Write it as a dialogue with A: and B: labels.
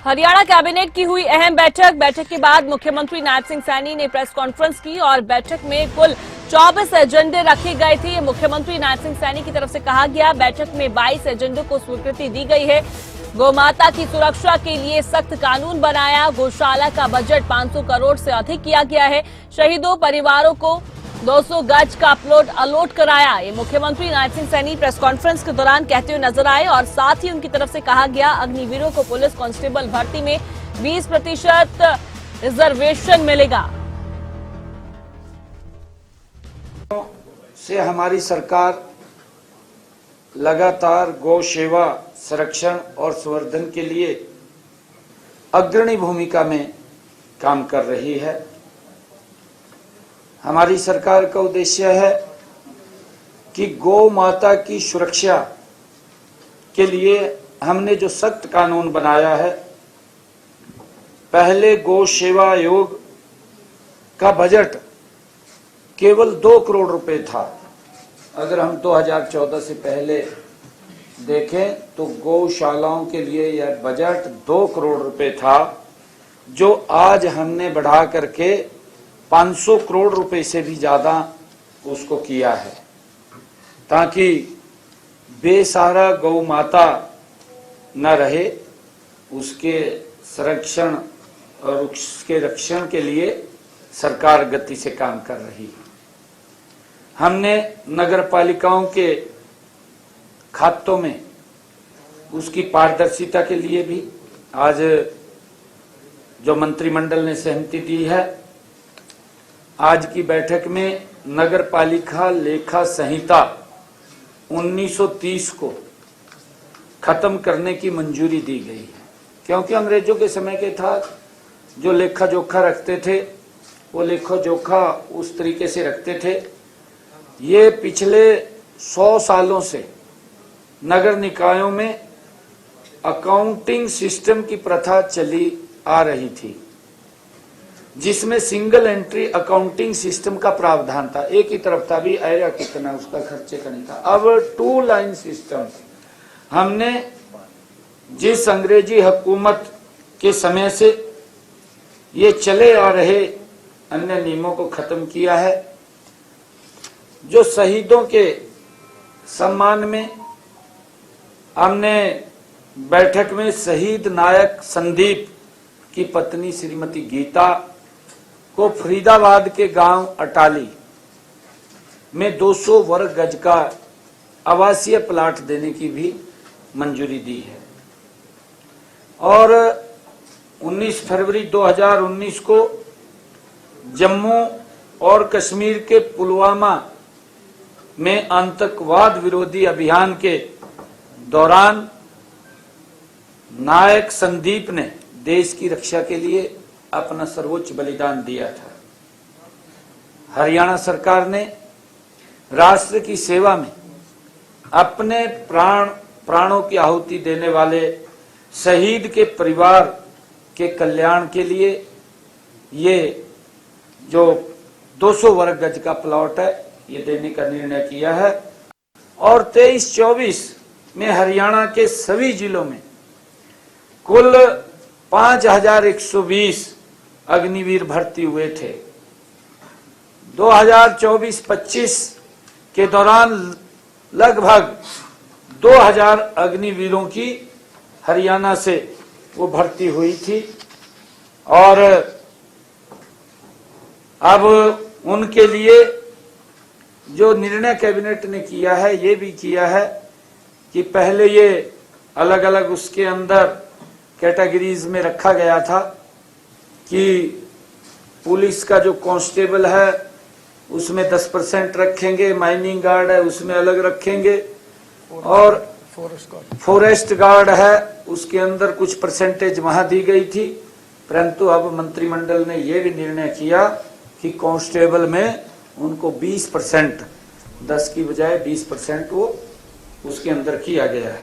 A: Haryana cabinet की हुई अहम बैठक के बाद मुख्यमंत्री नायब सिंह सैनी ने प्रेस कॉन्फ्रेंस की और बैठक में कुल 24 एजेंडे रखे गए थे। ये मुख्यमंत्री नायब सिंह सैनी की तरफ से कहा गया। बैठक में 22 एजेंडों को स्वीकृति दी गई है। गौमाता की सुरक्षा के लिए सख्त कानून बनाया। गौशाला का बजट 500 करोड़ से अधिक किया गया है। शहीदों परिवारों को 200 गज का प्लॉट अलॉट कराया। ये मुख्यमंत्री नायब सिंह सैनी प्रेस कॉन्फ्रेंस के दौरान कहते हुए नजर आए और साथ ही उनकी तरफ से कहा गया अग्निवीरों को पुलिस कांस्टेबल भर्ती में 20% रिजर्वेशन मिलेगा।
B: से हमारी सरकार लगातार गौ सेवा संरक्षण और संवर्धन के लिए अग्रणी भूमिका में काम कर रही है। हमारी सरकार का उद्देश्य है कि गौ माता की सुरक्षा के लिए हमने जो सख्त कानून बनाया है। पहले गौ सेवा आयोग का बजट केवल 2 करोड़ रुपए था। अगर हम 2014 से पहले देखें तो गौशालाओं के लिए यह बजट 2 करोड़ रुपए था, जो आज हमने बढ़ा करके 500 करोड़ रुपए से भी ज्यादा उसको किया है, ताकि बेसहारा गौ माता न रहे, उसके संरक्षण और उसके रक्षण के लिए सरकार गति से काम कर रही है। हमने नगर पालिकाओं के खातों में उसकी पारदर्शिता के लिए भी आज जो मंत्रिमंडल ने सहमति दी है, आज की बैठक में नगर पालिका लेखा संहिता 1930 को खत्म करने की मंजूरी दी गई है। क्योंकि अंग्रेजों के समय के था जो लेखा जोखा रखते थे, वो लेखा जोखा उस तरीके से रखते थे। ये पिछले 100 सालों से नगर निकायों में अकाउंटिंग सिस्टम की प्रथा चली आ रही थी, जिसमें सिंगल एंट्री अकाउंटिंग सिस्टम का प्रावधान था। एक ही तरफ था, भी आया कितना उसका खर्चे का नहीं था। अब 2 लाइन सिस्टम हमने जिस अंग्रेजी हुकूमत के समय से ये चले आ रहे अन्य नियमों को खत्म किया है। जो शहीदों के सम्मान में हमने बैठक में शहीद नायक संदीप की पत्नी श्रीमती गीता को फरीदाबाद के गांव अटाली में 200 वर्ग गज का आवासीय प्लाट देने की भी मंजूरी दी है। और 19 फरवरी 2019 को जम्मू और कश्मीर के पुलवामा में आतंकवाद विरोधी अभियान के दौरान नायक संदीप ने देश की रक्षा के लिए अपना सर्वोच्च बलिदान दिया था। हरियाणा सरकार ने राष्ट्र की सेवा में अपने प्राणों की आहुति देने वाले शहीद के परिवार के कल्याण के लिए ये जो 200 वर्ग गज का प्लॉट है, ये देने का निर्णय किया है। और 23-24 में हरियाणा के सभी जिलों में कुल 5120 अग्निवीर भर्ती हुए थे। 2024-25 के दौरान लगभग 2000 अग्निवीरों की हरियाणा से वो भर्ती हुई थी। और अब उनके लिए जो निर्णय कैबिनेट ने किया है, ये भी किया है कि पहले ये अलग अलग उसके अंदर कैटेगरीज में रखा गया था कि पुलिस का जो कांस्टेबल है उसमें 10% रखेंगे, माइनिंग गार्ड है उसमें अलग रखेंगे, और फॉरेस्ट गार्ड है उसके अंदर कुछ परसेंटेज वहां दी गई थी। परंतु अब मंत्रिमंडल ने यह भी निर्णय किया कि कांस्टेबल में उनको 20%, 10 की बजाय 20% वो उसके अंदर किया गया है।